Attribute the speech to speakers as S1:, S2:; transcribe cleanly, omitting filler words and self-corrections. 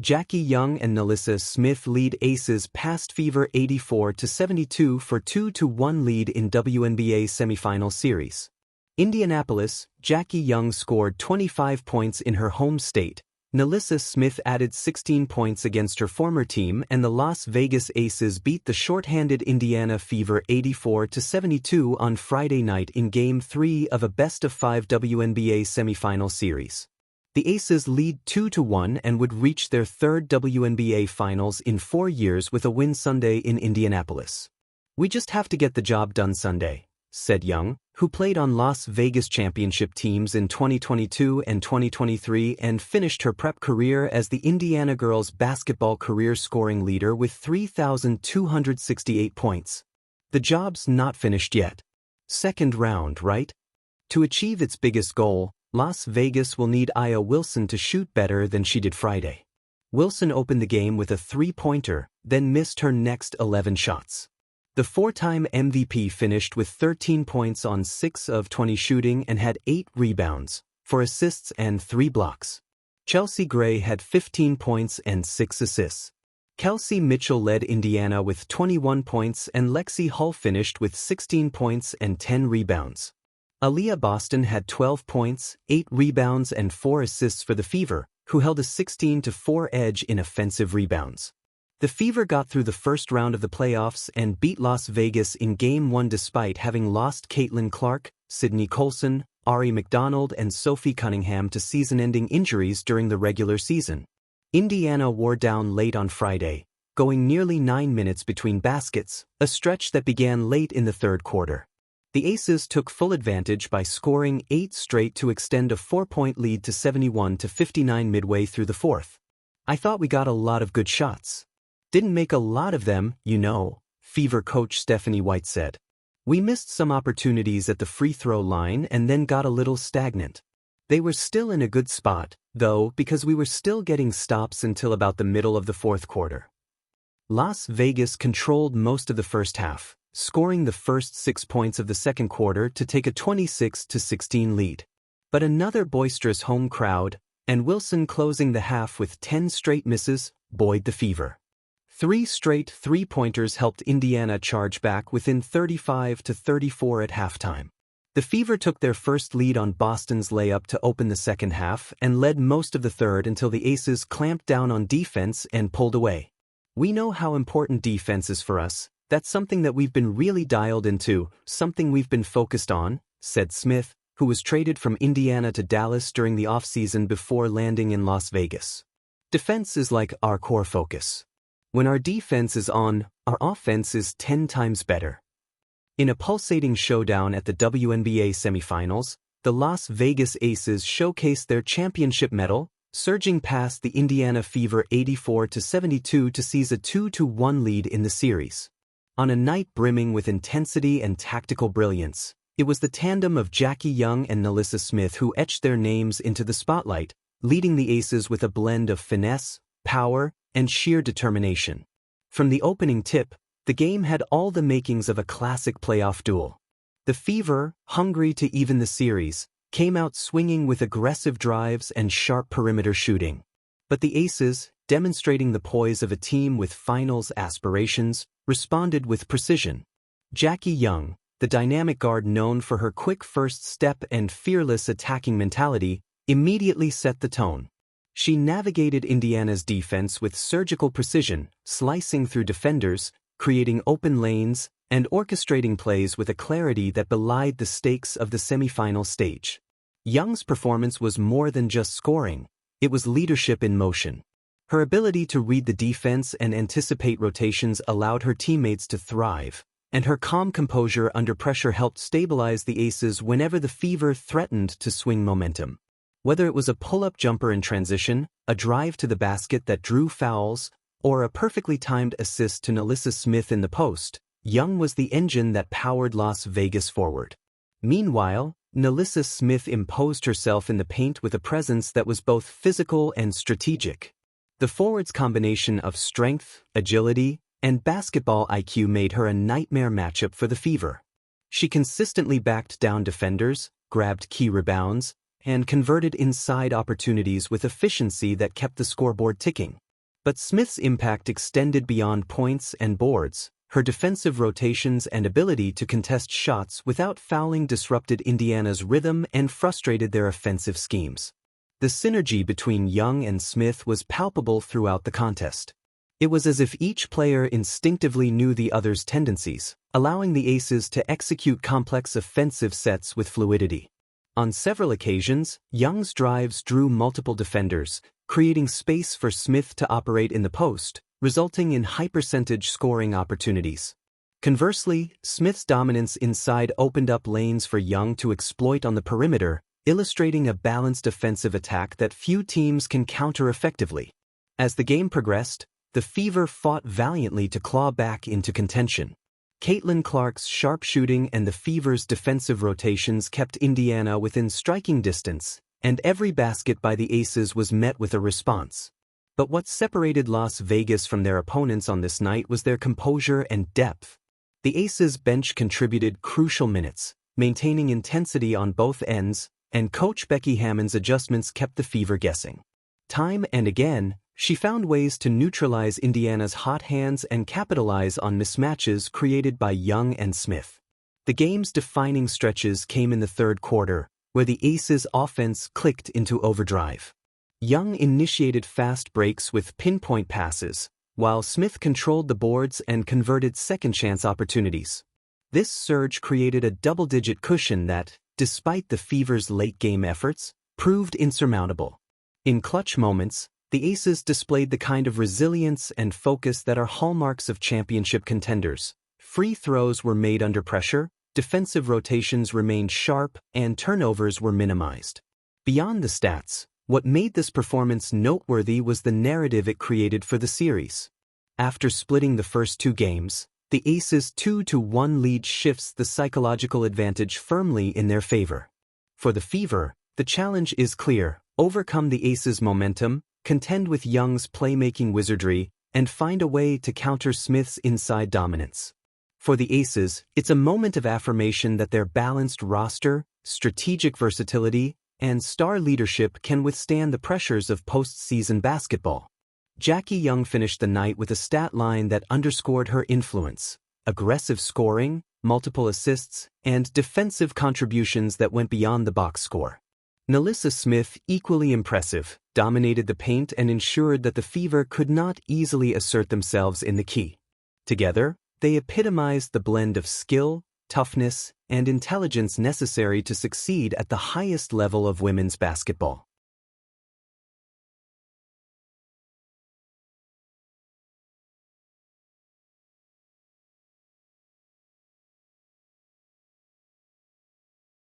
S1: Young and NaLyssa Smith lead Aces past Fever 84-72 for 2-1 lead in WNBA semifinal series. Indianapolis, Young scored 25 points in her home state. NaLyssa Smith added 16 points against her former team, and the Las Vegas Aces beat the shorthanded Indiana Fever 84-72 on Friday night in Game 3 of a best-of-5 WNBA semifinal series. The Aces lead 2-1 and would reach their third WNBA Finals in 4 years with a win Sunday in Indianapolis. "We just have to get the job done Sunday," said Young, who played on Las Vegas championship teams in 2022 and 2023 and finished her prep career as the Indiana girls basketball career scoring leader with 3,268 points. "The job's not finished yet. Second round, right?" To achieve its biggest goal, Las Vegas will need A'ja Wilson to shoot better than she did Friday. Wilson opened the game with a three-pointer, then missed her next 11 shots. The four-time MVP finished with 13 points on 6 of 20 shooting and had 8 rebounds, 4 assists and 3 blocks. Chelsea Gray had 15 points and 6 assists. Kelsey Mitchell led Indiana with 21 points and Lexi Hull finished with 16 points and 10 rebounds. Aaliyah Boston had 12 points, 8 rebounds and 4 assists for the Fever, who held a 16-4 edge in offensive rebounds. The Fever got through the first round of the playoffs and beat Las Vegas in Game 1 despite having lost Caitlin Clark, Sydney Colson, Ari McDonald and Sophie Cunningham to season-ending injuries during the regular season. Indiana wore down late on Friday, going nearly 9 minutes between baskets, a stretch that began late in the third quarter. The Aces took full advantage by scoring 8 straight to extend a 4-point lead to 71-59 midway through the fourth. "I thought we got a lot of good shots. Didn't make a lot of them, you know," Fever coach Stephanie White said. "We missed some opportunities at the free throw line and then got a little stagnant. They were still in a good spot, though, because we were still getting stops until about the middle of the fourth quarter." Las Vegas controlled most of the first half, scoring the first 6 points of the second quarter to take a 26-16 lead. But another boisterous home crowd, and Wilson closing the half with 10 straight misses, buoyed the Fever. 3 straight three-pointers helped Indiana charge back within 35-34 at halftime. The Fever took their first lead on Boston's layup to open the second half and led most of the third until the Aces clamped down on defense and pulled away. "We know how important defense is for us. That's something that we've been really dialed into, something we've been focused on," said Smith, who was traded from Indiana to Dallas during the offseason before landing in Las Vegas. "Defense is like our core focus. When our defense is on, our offense is 10 times better." In a pulsating showdown at the WNBA semifinals, the Las Vegas Aces showcased their championship medal, surging past the Indiana Fever 84-72 to seize a 2-1 lead in the series. On a night brimming with intensity and tactical brilliance, it was the tandem of Young and NaLyssa Smith who etched their names into the spotlight, leading the Aces with a blend of finesse, power, and sheer determination. From the opening tip, the game had all the makings of a classic playoff duel. The Fever, hungry to even the series, came out swinging with aggressive drives and sharp perimeter shooting. But the Aces, demonstrating the poise of a team with finals aspirations, responded with precision. Young, the dynamic guard known for her quick first step and fearless attacking mentality, immediately set the tone. She navigated Indiana's defense with surgical precision, slicing through defenders, creating open lanes, and orchestrating plays with a clarity that belied the stakes of the semifinal stage. Young's performance was more than just scoring, it was leadership in motion. Her ability to read the defense and anticipate rotations allowed her teammates to thrive, and her calm composure under pressure helped stabilize the Aces whenever the Fever threatened to swing momentum. Whether it was a pull-up jumper in transition, a drive to the basket that drew fouls, or a perfectly timed assist to NaLyssa Smith in the post, Young was the engine that powered Las Vegas forward. Meanwhile, NaLyssa Smith imposed herself in the paint with a presence that was both physical and strategic. The forward's combination of strength, agility, and basketball IQ made her a nightmare matchup for the Fever. She consistently backed down defenders, grabbed key rebounds, and converted inside opportunities with efficiency that kept the scoreboard ticking. But Smith's impact extended beyond points and boards. Her defensive rotations and ability to contest shots without fouling disrupted Indiana's rhythm and frustrated their offensive schemes. The synergy between Young and Smith was palpable throughout the contest. It was as if each player instinctively knew the other's tendencies, allowing the aces to execute complex offensive sets with fluidity. On several occasions, Young's drives drew multiple defenders, creating space for Smith to operate in the post, resulting in high-percentage scoring opportunities. Conversely, Smith's dominance inside opened up lanes for Young to exploit on the perimeter, illustrating a balanced offensive attack that few teams can counter effectively. As the game progressed, the Fever fought valiantly to claw back into contention. Caitlin Clark's sharpshooting and the Fever's defensive rotations kept Indiana within striking distance, and every basket by the Aces was met with a response. But what separated Las Vegas from their opponents on this night was their composure and depth. The Aces' bench contributed crucial minutes, maintaining intensity on both ends, and coach Becky Hammon's adjustments kept the Fever guessing. Time and again, she found ways to neutralize Indiana's hot hands and capitalize on mismatches created by Young and Smith. The game's defining stretches came in the third quarter, where the Aces' offense clicked into overdrive. Young initiated fast breaks with pinpoint passes, while Smith controlled the boards and converted second-chance opportunities. This surge created a double-digit cushion that, despite the Fever's late-game efforts, proved insurmountable. In clutch moments, the Aces displayed the kind of resilience and focus that are hallmarks of championship contenders. Free throws were made under pressure, defensive rotations remained sharp, and turnovers were minimized. Beyond the stats, what made this performance noteworthy was the narrative it created for the series. After splitting the first two games, the Aces' 2-1 lead shifts the psychological advantage firmly in their favor. For the Fever, the challenge is clear: overcome the Aces' momentum, contend with Young's playmaking wizardry, and find a way to counter Smith's inside dominance. For the Aces, it's a moment of affirmation that their balanced roster, strategic versatility, and star leadership can withstand the pressures of postseason basketball. Jackie Young finished the night with a stat line that underscored her influence: aggressive scoring, multiple assists, and defensive contributions that went beyond the box score. NaLyssa Smith, equally impressive, dominated the paint and ensured that the Fever could not easily assert themselves in the key. Together, they epitomized the blend of skill, toughness, and intelligence necessary to succeed at the highest level of women's basketball.